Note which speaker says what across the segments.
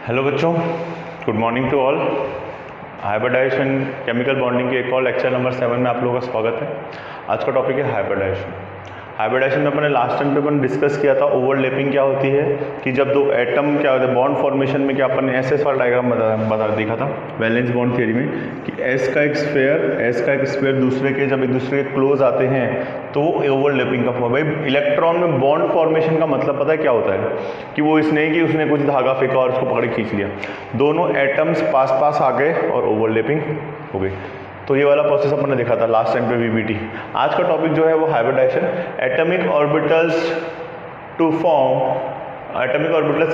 Speaker 1: Hello बच्चों, good morning to all. Hybridisation chemical bonding के एक और लेक्चर नंबर 7 में आप लोगों का स्वागत है। आज का टॉपिक है हाइब्रिडाइजेशन। हाइब्रिडाइजेशन में अपने लास्ट टाइम पे अपन डिस्कस किया था ओवरलैपिंग क्या होती है, कि जब दो एटम क्या होता है बॉन्ड फॉर्मेशन में, क्या अपन ने एस वाला डायग्राम बता देखा था वैलेंस बॉन्ड थियरी में, कि एस का एक स्फीयर दूसरे के जब एक दूसरे के क्लोज आते हैं तो ओवरलैपिंग का फॉर्म। भाई इलेक्ट्रॉन में बॉन्ड फॉर्मेशन का मतलब पता है क्या होता है, कि वो इसने कि उसने कुछ धागा फेंका और उसको पकड़ खींच लिया, दोनों एटम्स पास पास आ गए और ओवरलैपिंग हो गई। तो ये वाला प्रोसेस अपन ने देखा था लास्ट टाइम पे वीबीटी। आज का टॉपिक जो है वो hybridisation, atomic orbitals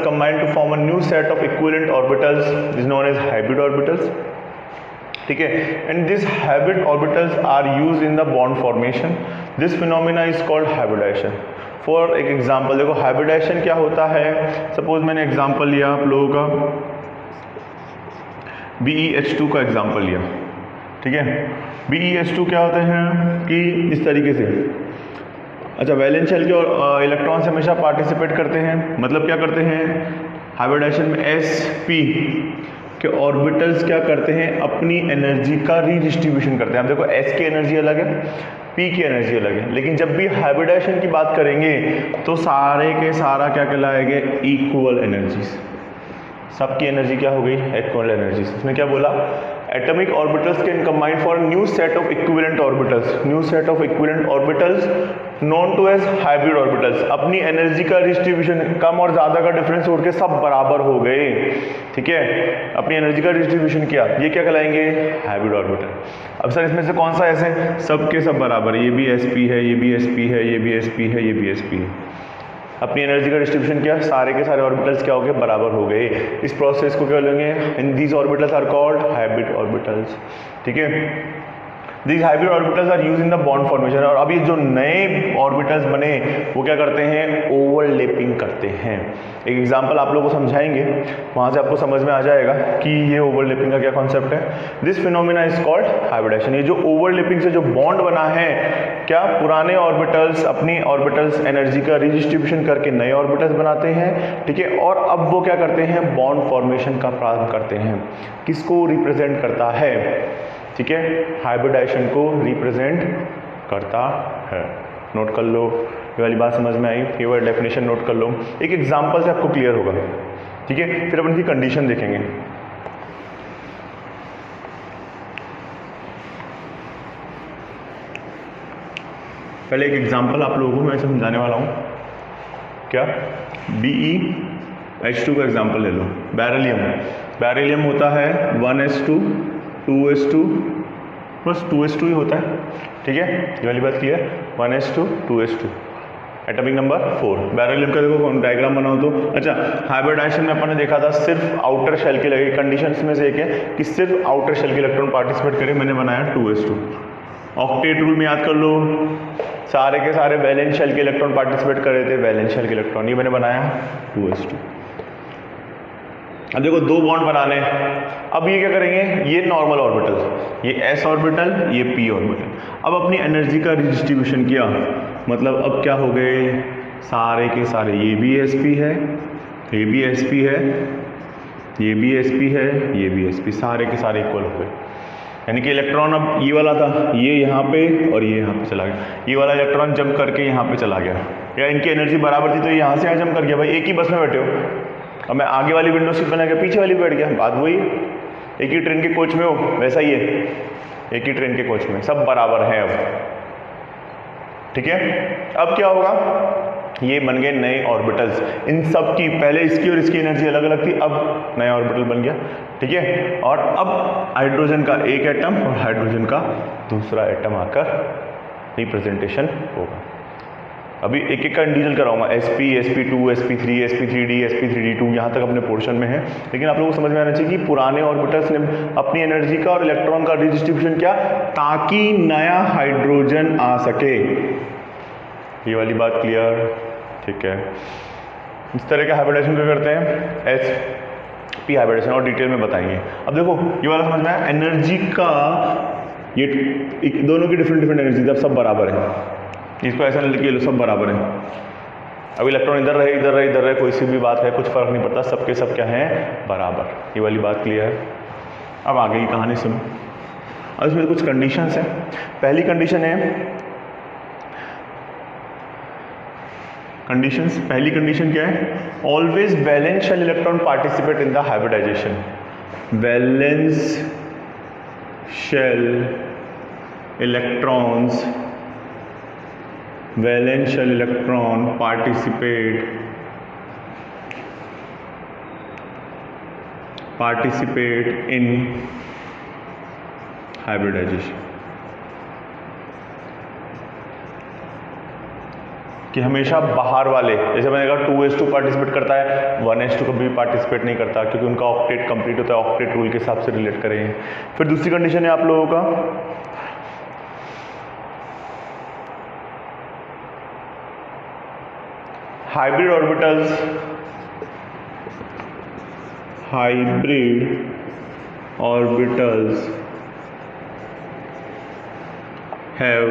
Speaker 1: combine to form a new set of equivalent orbitals is known as hybrid orbitals. ठीक है, and this hybrid orbitals are used in the bond formation. This phenomena is called hybridisation. For एक example देखो, hybridisation क्या होता है। Suppose मैंने example लिया आप लोगों का BeH2 का एग्जांपल लिया। ठीक है, BeH2 क्या होते हैं कि इस तरीके से, अच्छा वैलेंस शेल के और इलेक्ट्रॉन्स हमेशा पार्टिसिपेट करते हैं। मतलब क्या करते हैं हाइब्रिडाइजेशन में, sp के ऑर्बिटल्स क्या करते हैं, अपनी एनर्जी का रीडिस्ट्रीब्यूशन करते हैं। अब देखो s की एनर्जी अलग है, p की एनर्जी अलग है, लेकिन जब भी हाइब्रिडाइजेशन की बात करेंगे तो सारे के सारा क्या कहलाएंगे, इक्वल एनर्जीज। सबकी एनर्जी क्या हो गई, इक्वल एनर्जीज। उसने क्या बोला, atomic orbitals can combine for new set of equivalent orbitals known to as hybrid orbitals. अपनी एनर्जी का डिस्ट्रीब्यूशन, कम और ज्यादा का डिफरेंस छोड़ के सब बराबर हो गए। ठीक है, अपनी एनर्जी का डिस्ट्रीब्यूशन किया, ये क्या कहलाएंगे, हाइब्रिड ऑर्बिटल। अब सर इसमें से कौन सा ऐसे, सबके सब बराबर, ये भी sp है, ये भी sp है, ये भी sp है, ये भी sp है। अपनी एनर्जी का डिस्ट्रीब्यूशन किया, सारे के सारे ऑर्बिटल्स क्या हो गए, बराबर हो गए। इस प्रोसेस को क्या बोलेंगे, in these orbitals are called hybrid orbitals. ठीक है, these hybrid orbitals are used in the bond formation. और अभी जो नए ऑर्बिटल्स बने वो क्या करते हैं, ओवरलैपिंग करते हैं। एक एग्जांपल आप लोगों को समझाएंगे, वहां से आपको समझ में आ जाएगा कि ये ओवरलैपिंग का क्या कॉन्सेप्ट है। This phenomena is called hybridisation. ये जो ओवरलैपिंग से जो बॉन्ड बना है, क्या पुराने ऑर्बिटल्स अपनी ऑर्बिटल्स एनर्जी का रिडिस्ट्रीब्यूशन करके नए ऑर्बिटल्स बनाते हैं। ठीक है, और अब वो क्या करते हैं, बॉन्ड फॉर्मेशन का प्रारंभ करते हैं। किसको रिप्रेजेंट करता है, ठीक है, हाइब्रिडाइजेशन को रिप्रेजेंट करता है। नोट कर लो, ये वाली बात समझ में आई, ये वाली डेफिनेशन नोट कर लो। एक एग्जांपल से आपको क्लियर होगा। ठीक है, फिर अपन की कंडीशन देखेंगे। पहले एक एग्जांपल आप लोगों को मैं समझाने वाला हूँ। क्या, BeH2 का एग्जांपल ले लो। बैरिलियम होता है 1s2 2s2 प्लस 2s2 ही होता है। ठीक है, ये वाली बात clear, 1s2 2s2। Atomic number 4। Beryllium का देखो डायग्राम बनाओ तो, अच्छा हाइब्रिडाइजेशन में अपन ने देखा था सिर्फ आउटर शेल के लगे, कंडीशंस में से एक है कि सिर्फ आउटर शेल के इलेक्ट्रॉन पार्टिसिपेट करे। मैंने बनाया 2s2। ऑक्टेट रूल में याद कर लो, सारे के सारे वैलेंस शेल के इलेक्ट्रॉन पार्टिसिपेट कर रहे थे, वैलेंस शेल के इलेक्ट्रॉन, ये मैंने बनाया 2s2। अब देखो दो बॉन्ड बनाने, अब ये क्या करेंगे, ये नॉर्मल ऑर्बिटल, ये s ऑर्बिटल, ये p ऑर्बिटल। अब अपनी एनर्जी का डिस्ट्रीब्यूशन किया, मतलब अब क्या हो गए, सारे के सारे, ये भी sp है, ये भी sp है, ये भी sp है, ये भी sp, सारे के सारे इक्वल हो गए। यानी कि इलेक्ट्रॉन अब ये वाला था, ये यहाँ पे और ये यहाँ पे चला गया। ये वाला इलेक्ट्रॉन जंप करके यहाँ पे चला गया, या इनकी एनर्जी बराबर थी तो यहाँ से यहाँ जंप कर गया। भाई एक ही बस में बैठे हो, अब मैं आगे वाली विंडो सीट बना के पीछे वाली बैठ गया, बात वही, एक ही ट्रेन के कोच में हो, वैसा ही है, एक ही ट्रेन के कोच में सब बराबर हैं अब। ठीक है, अब क्या होगा, ये बन गए नए ऑर्बिटल्स। इन सब की पहले इसकी और इसकी एनर्जी अलग अलग थी, अब नया ऑर्बिटल बन गया। ठीक है, और अब हाइड्रोजन का एक एटम और हाइड्रोजन का दूसरा एटम आकर रिप्रेजेंटेशन होगा। अभी एक एक का डिटेल कराऊंगा, sp sp2 sp3 sp3d sp3d2, यहाँ तक अपने पोर्शन में है। लेकिन आप लोगों को समझ में आना चाहिए कि पुराने ऑर्बिटल्स ने अपनी एनर्जी का और इलेक्ट्रॉन का रिडिस्ट्रीब्यूशन किया ताकि नया हाइड्रोजन आ सके। ये वाली बात क्लियर, ठीक है। इस तरह का हाइब्रिडाइजेशन क्या करते हैं, sp हाइब्रिडाइजेशन, और डिटेल में बताएंगे। अब देखो ये वाला समझ में आया, एनर्जी का ये दोनों की डिफरेंट डिफरेंट एनर्जी, जब सब बराबर है, इसको ऐसा लिख लो सब बराबर है। अब इलेक्ट्रॉन इधर रहे इधर रहे इधर रहे, कोई सी भी बात है, कुछ फर्क नहीं पड़ता, सबके सब क्या हैं, बराबर। ये वाली बात क्लियर है। अब आगे की कहानी सुनो। अब इसमें कुछ कंडीशंस हैं। पहली कंडीशन है पहली कंडीशन क्या है, always valence shell electron participate in the hybridisation. Valence shell electrons participate in hybridisation. कि हमेशा बाहर वाले, जैसे मैंने कहा 2s2 पार्टिसिपेट करता है, 1s2 कभी भी पार्टिसिपेट नहीं करता, क्योंकि उनका ऑक्टेट कंप्लीट होता है, ऑक्टेट रूल के हिसाब से रिलेट करें। फिर दूसरी कंडीशन है आप लोगों का hybrid orbitals have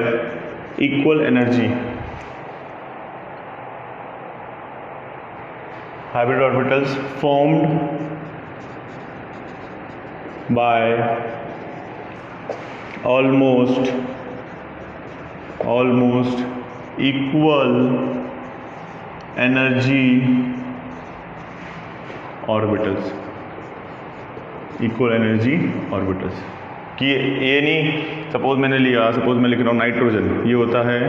Speaker 1: equal energy. Hybrid orbitals formed by almost equal energy orbitals, कि ये नहीं, सपोज मैंने लिया, सपोज मैं लिख रहा हूँ नाइट्रोजन, ये होता है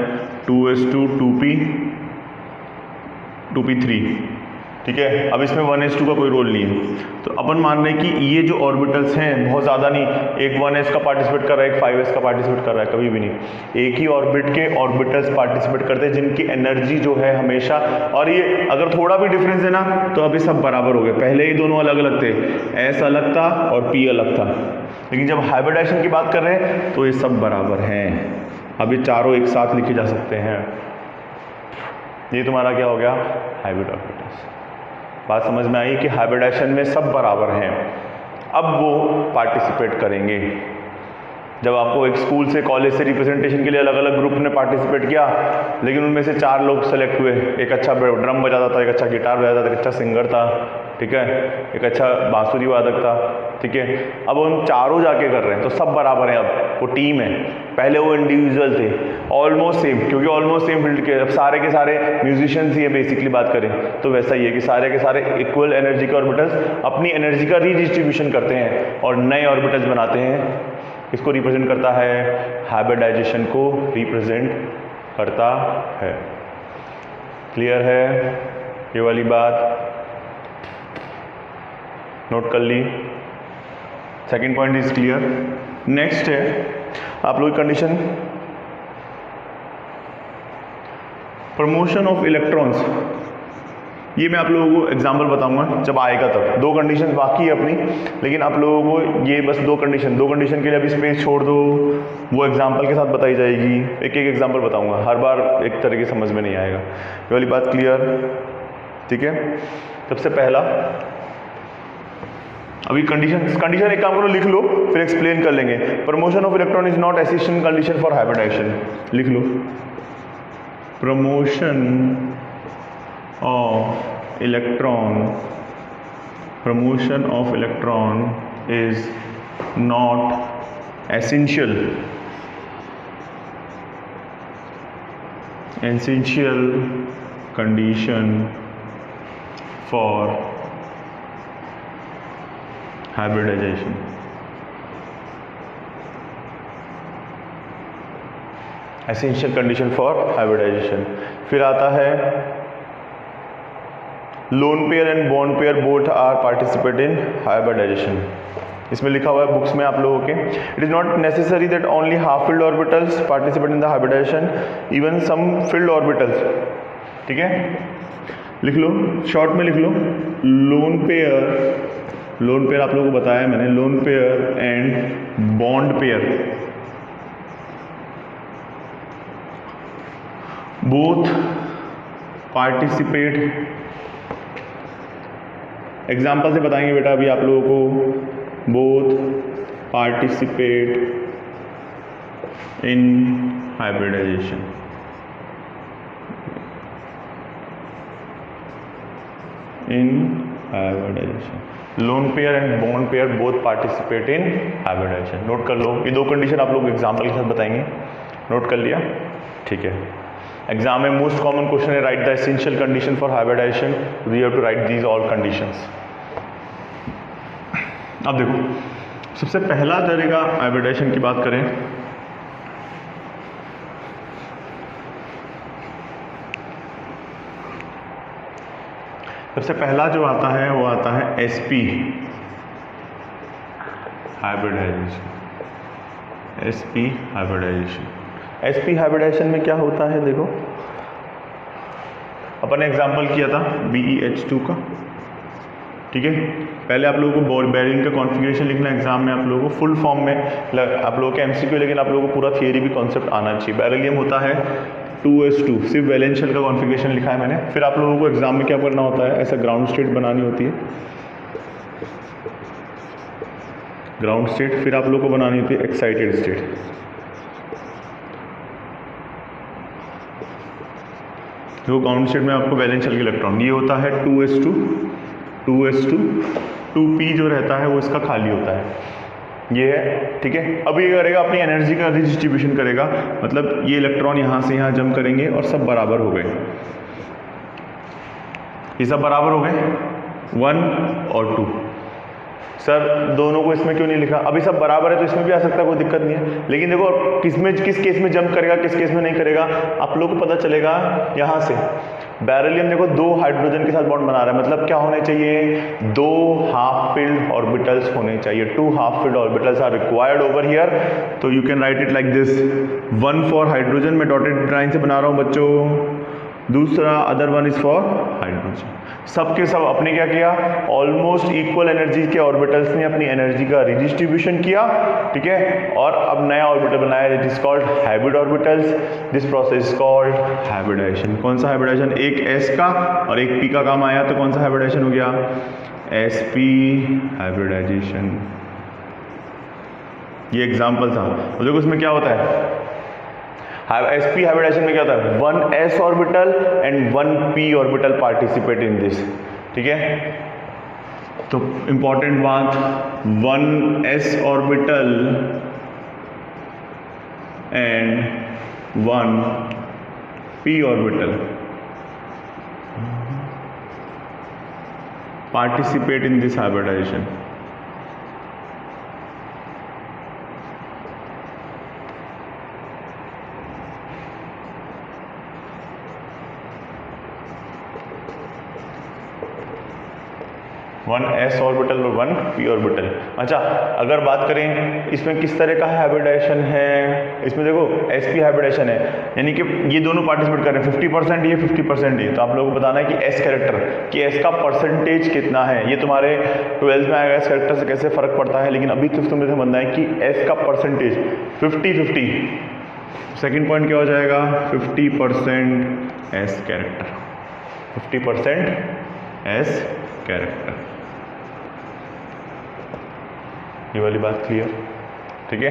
Speaker 1: 2s2 2p3, ठीक है। अब इसमें 1s2 का कोई रोल नहीं है, तो अपन मान रहे हैं कि ये जो ऑर्बिटल्स हैं बहुत ज़्यादा नहीं, एक 1s का पार्टिसिपेट कर रहा है, एक 5s का पार्टिसिपेट कर रहा है, कभी भी नहीं, एक ही ऑर्बिट के ऑर्बिटल्स पार्टिसिपेट करते हैं, जिनकी एनर्जी जो है हमेशा, और ये अगर थोड़ा भी डिफरेंस है ना तो अभी सब बराबर हो गए। पहले ही दोनों अलग अलग थे, s अलग था और p अलग था, लेकिन जब हाइब्रिडाइजेशन की बात कर रहे हैं तो ये सब बराबर हैं। अब ये चारों एक साथ लिखे जा सकते हैं। ये तुम्हारा क्या हो गया, हाइब्रिड ऑर्बिटल्स। बात समझ में आई कि हाइब्रिडाइजेशन में सब बराबर हैं। अब वो पार्टिसिपेट करेंगे। जब आपको एक स्कूल से, कॉलेज से रिप्रेजेंटेशन के लिए अलग अलग ग्रुप ने पार्टिसिपेट किया, लेकिन उनमें से 4 लोग सेलेक्ट हुए, एक अच्छा ड्रम बजाता था, एक अच्छा गिटार बजाता था, एक अच्छा सिंगर था, ठीक है, एक अच्छा बांसुरी वादक था, ठीक है। अब हम चारों जाके कर रहे हैं तो सब बराबर हैं। अब वो टीम है, पहले वो इंडिविजुअल थे, ऑलमोस्ट सेम, क्योंकि ऑलमोस्ट सेम फील्ड के अब सारे के सारे म्यूजिशियंस ही है बेसिकली बात करें तो वैसा ही है कि सारे के सारे इक्वल एनर्जी के ऑर्बिटल्स अपनी एनर्जी का रीडिस्ट्रीब्यूशन करते हैं और नए ऑर्बिटल्स बनाते हैं। इसको रिप्रेजेंट करता है, हाइब्रिडाइजेशन को रिप्रेजेंट करता है। क्लियर है ये वाली बात, नोट कर ली। Second point is clear. Next है आप लोग कंडीशन, प्रमोशन ऑफ इलेक्ट्रॉन्स। ये मैं आप लोगों को एग्जाम्पल बताऊंगा जब आएगा तब। 2 कंडीशन बाकी है अपनी, लेकिन आप लोगों को ये बस 2 कंडीशन के लिए अभी स्पेस छोड़ दो, वो एग्जाम्पल के साथ बताई जाएगी। एक एक एग्जाम्पल बताऊंगा, हर बार एक तरह की समझ में नहीं आएगा। ये वाली बात क्लियर, ठीक है। सबसे पहला अभी कंडीशन एक काम करो, लिख लो, फिर एक्सप्लेन कर लेंगे। Promotion of electron is not essential condition for hybridization. लिख लो, promotion of electron is not essential condition for hybridization. Essential condition for hybridization. फिर आता है lone pair and bond pair both are participate in hybridization. इसमें लिखा हुआ है books में आप लोगों के, it is not necessary that only half filled orbitals participate in the hybridization, even some filled orbitals, ठीक है। लिख लो, शॉर्ट में लिख लो, लोन पेयर आप लोगों को बताया मैंने, lone pair and bond pair both participate. Example से बताएंगे बेटा अभी आप लोगों को, both participate in hybridization. In hybridization, lone pair and bond pair both participate in hybridization. Note कर लो, ये दो कंडीशन आप लोग एग्जाम्पल के साथ बताएंगे। नोट कर लिया, ठीक है। एग्जाम में मोस्ट कॉमन क्वेश्चन है write the essential condition for hybridization, we have to write these all conditions. अब देखो, सबसे पहला तरीका हाइब्रिडाइजेशन की बात करें, सबसे पहला जो आता है वो आता है SP hybridization. SP hybridization, SP hybridization में क्या होता है, देखो अपन ने एग्जाम्पल किया था BeH2 का, ठीक है। पहले आप लोगों को बेरिंग का कॉन्फ़िगरेशन लिखना एग्जाम में, आप लोगों को फुल फॉर्म में आप लोगों के MCQ, लेकिन आप लोगों को पूरा थियरी भी कॉन्सेप्ट आना चाहिए। बेरिलियम होता है 2s2, सिर्फ वैलेंस शेल का कॉन्फ़िगरेशन लिखा है मैंने। फिर आप लोगों को एग्जाम में क्या करना होता है, ऐसा ग्राउंड स्टेट बनानी होती है, ग्राउंड स्टेट, फिर आप लोगों को बनानी होती है एक्साइटेड स्टेट। तो ग्राउंड स्टेट में आपको वैलेंस शेल के इलेक्ट्रॉन, ये होता है 2s2, 2p जो रहता है वो इसका खाली होता है, ये है, ठीक है। अब ये करेगा अपनी एनर्जी का रिडिस्ट्रीब्यूशन करेगा, मतलब ये इलेक्ट्रॉन यहाँ से यहाँ जंप करेंगे और सब बराबर हो गए, ये सब बराबर हो गए 1 और 2। सर दोनों को इसमें क्यों नहीं लिखा, अभी सब बराबर है तो इसमें भी आ सकता है, कोई दिक्कत नहीं है। लेकिन देखो किस केस में जंप करेगा, किस केस में नहीं करेगा, आप लोगों को पता चलेगा यहाँ से। बेरिलियम देखो 2 हाइड्रोजन के साथ बॉन्ड बना रहा है, मतलब क्या होने चाहिए, 2 हाफ फिल्ड ऑर्बिटल्स होने चाहिए, 2 half filled orbitals are required over here. तो you can write it like this, 1 for hydrogen, मैं डॉटेड लाइन से बना रहा हूँ बच्चों, दूसरा अदर 1 इज फॉर हाइड्रोजन। सबके सब अपने क्या किया, ऑलमोस्ट इक्वल एनर्जी के ऑर्बिटल्स ने अपनी एनर्जी का रिडिस्ट्रीब्यूशन किया, ठीक है। और अब नया ऑर्बिटल बनाया, it is called hybrid orbitals. This process called hybridization. कौन सा हाइब्रिडाइजेशन, एक S का और एक P का काम आया, तो कौन सा हाइब्रिडाइजेशन हो गया, SP हाइब्रिडाइजेशन। ये एग्जाम्पल था। तो देखो इसमें क्या होता है, sp हाइब्रिडाइजेशन में क्या होता है, 1s orbital and 1p orbital participate in this, ठीक है। तो इंपॉर्टेंट बात, 1s orbital and 1p orbital participate in this hybridization. One S orbital और 1p ऑर्बिटल। अच्छा, अगर बात करें इसमें किस तरह का हाइब्रिडाइजेशन है, इसमें देखो sp हाइब्रिडाइजेशन है, यानी कि ये दोनों पार्टिसिपेट कर रहे हैं, 50% ये 50% ये। तो आप लोगों को बताना है कि s कैरेक्टर, कि s का परसेंटेज कितना है। ये तुम्हारे 12th में आएगा, s कैरेक्टर से कैसे फर्क पड़ता है, लेकिन अभी तो तुम्हें बनना है कि s का परसेंटेज 50-50। सेकेंड पॉइंट क्या हो जाएगा, 50% s कैरेक्टर, 50% s कैरेक्टर। ये वाली बात क्लियर, ठीक है।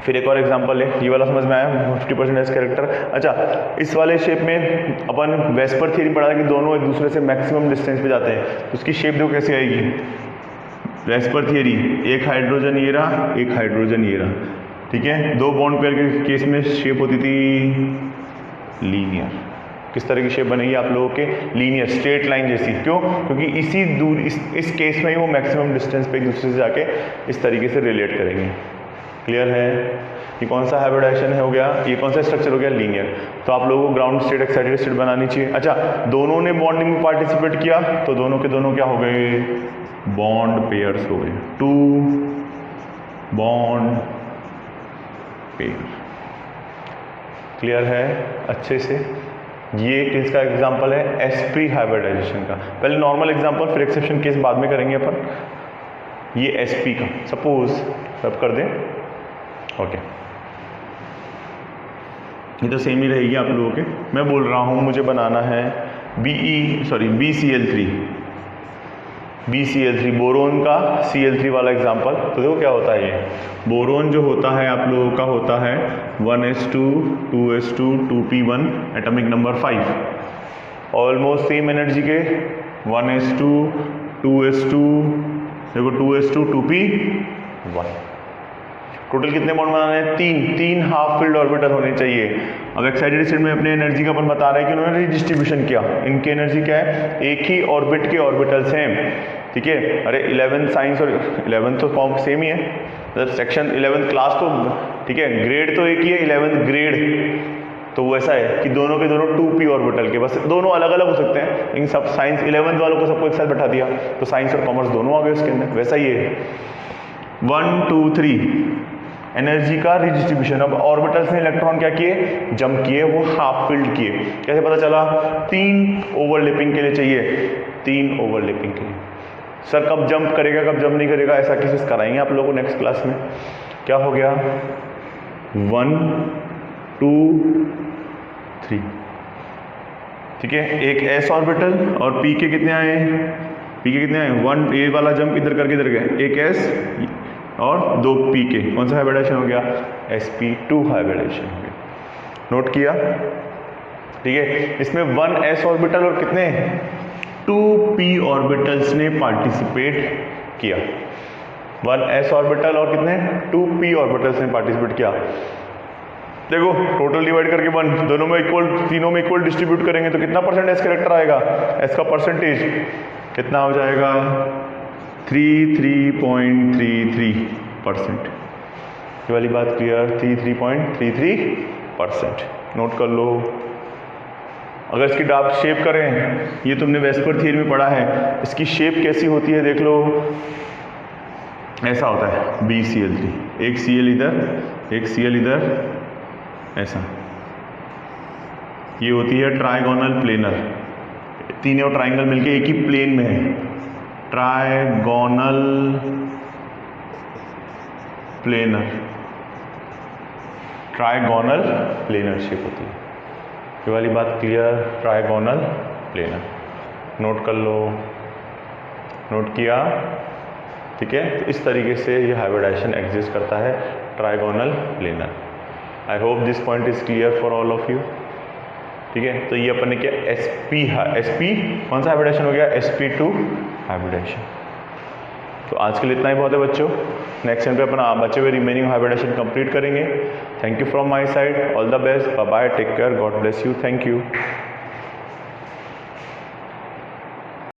Speaker 1: फिर एक और एग्जांपल है, ये वाला समझ में आया, 50% एस कैरेक्टर। अच्छा, इस वाले शेप में अपन वेस्पर थ्योरी पढ़ा है कि दोनों एक दूसरे से मैक्सिमम डिस्टेंस पे जाते हैं, तो उसकी शेप देखो कैसे आएगी। वेस्पर थ्योरी, एक हाइड्रोजन ये रहा, एक हाइड्रोजन ये रहा, ठीक है। 2 बॉन्ड पेयर के केस में शेप होती थी लीनियर। किस तरह की शेप बनेगी आप लोगों के, लीनियर, स्ट्रेट लाइन जैसी। क्यों, क्योंकि इसी दूर इस केस में ही वो मैक्सिमम डिस्टेंस पे एक दूसरे से जाके इस तरीके से रिलेट करेंगे। क्लियर है, ये कौन सा हाइब्रिडाइजेशन हो गया, ये कौन सा स्ट्रक्चर हो गया, लीनियर। तो आप लोगों को ग्राउंड स्टेट एक्साइटेड स्टेट बनानी चाहिए। अच्छा, दोनों ने बॉन्डिंग में पार्टिसिपेट किया तो दोनों के दोनों क्या हो गए, बॉन्ड पेयर्स हो गए, 2 बॉन्ड पेयर। क्लियर है अच्छे से। ये किसका एग्जांपल है, sp हाइब्रिडाइजेशन का। पहले नॉर्मल एग्जांपल, फिर एक्सेप्शन केस बाद में करेंगे अपन। ये sp का, सपोज सब कर दें, ओके। ये तो सेम ही रहेगी आप लोगों के। मैं बोल रहा हूँ मुझे बनाना है BCl3 बोरोन का Cl3 वाला एग्जांपल। तो देखो क्या होता है, ये बोरोन जो होता है आप लोगों का होता है 1s2 2s2 2p1 atomic number 5, almost same energy के 1s2 2s2 देखो 2s2 2p1। टोटल कितने बॉन्ड बनाने हैं? तीन हाफ फिल्ड ऑर्बिटल होने चाहिए। अब एक्साइटेड स्टेट में अपने एनर्जी का अपन बता रहे हैं कि उन्होंने रिडिस्ट्रीब्यूशन किया। इनकी एनर्जी क्या है? एक ही ऑर्बिट के ऑर्बिटल्स हैं, ठीक है। अरे 11 साइंस और 11 तो फॉर्म सेम ही है, मतलब सेक्शन 11 क्लास तो ठीक है, ग्रेड तो एक ही है, 11 ग्रेड तो वो ऐसा है कि दोनों के दोनों 2p ऑर्बिटल के, बस दोनों अलग अलग हो सकते हैं। इन सब साइंस 11 वालों को सबको एक साथ बैठा दिया तो साइंस और कॉमर्स दोनों आ गए उसके अंदर। वैसा ही है 1 2 3 एनर्जी का रिडिस्ट्रीब्यूशन। अब ऑर्बिटल्स ने इलेक्ट्रॉन क्या किए? जंप किए, वो हाफ फील्ड किए। कैसे पता चला? 3 ओवरलैपिंग के लिए चाहिए, 3 ओवरलैपिंग के लिए। सर कब जंप करेगा कब जंप नहीं करेगा, ऐसा केसेस कराएंगे आप लोगों को नेक्स्ट क्लास में। क्या हो गया? 1 2 3, ठीक है। एक s ऑर्बिटल और p के कितने आए? p के कितने आए? 1 a वाला जंप इधर करके इधर गए, एक s और 2 p के, कौन सा हाइब्रिडेशन हो गया? sp2 हाइब्रिडेशन हो गया। नोट किया, ठीक है। इसमें 1 s ऑर्बिटल और कितने 2 p ऑर्बिटल्स ने पार्टिसिपेट किया। 1 s ऑर्बिटल और कितने 2 p ऑर्बिटल्स ने पार्टिसिपेट किया। देखो टोटल डिवाइड करके 1, दोनों में इक्वल, तीनों में इक्वल डिस्ट्रीब्यूट करेंगे तो कितना परसेंट एस कैरेक्टर आएगा? एस का परसेंटेज कितना हो जाएगा? 33.33%। ये वाली बात क्लियर? 33.33%। नोट कर लो। अगर इसकी डार्क शेप करें, ये तुमने वेस्पर थियरी में पढ़ा है, इसकी शेप कैसी होती है देख लो। ऐसा होता है BCl3, एक Cl इधर एक Cl इधर, ऐसा। ये होती है ट्राइगोनल प्लेनर, तीनों ट्राइंगल मिलके एक ही प्लेन में है, trigonal planar, trigonal planar shape होती है। ये वाली बात क्लियर? Trigonal planar. नोट कर लो। नोट किया, ठीक है। तो इस तरीके से ये हाइब्रिडाइजेशन एग्जिस्ट करता है, trigonal planar. I hope this point is clear for all of you, ठीक है। तो ये अपन ने क्या sp कौन सा हाइब्रिडेशन हो गया? sp2 hybridisation. तो आज के लिए इतना ही बहुत है बच्चों। नेक्स्ट टाइम पे अपन बचे हुए रिमेनिंग हाइब्रिडेशन कंप्लीट करेंगे। Thank you from my side, all the best, bye bye, take care, God bless you, thank you.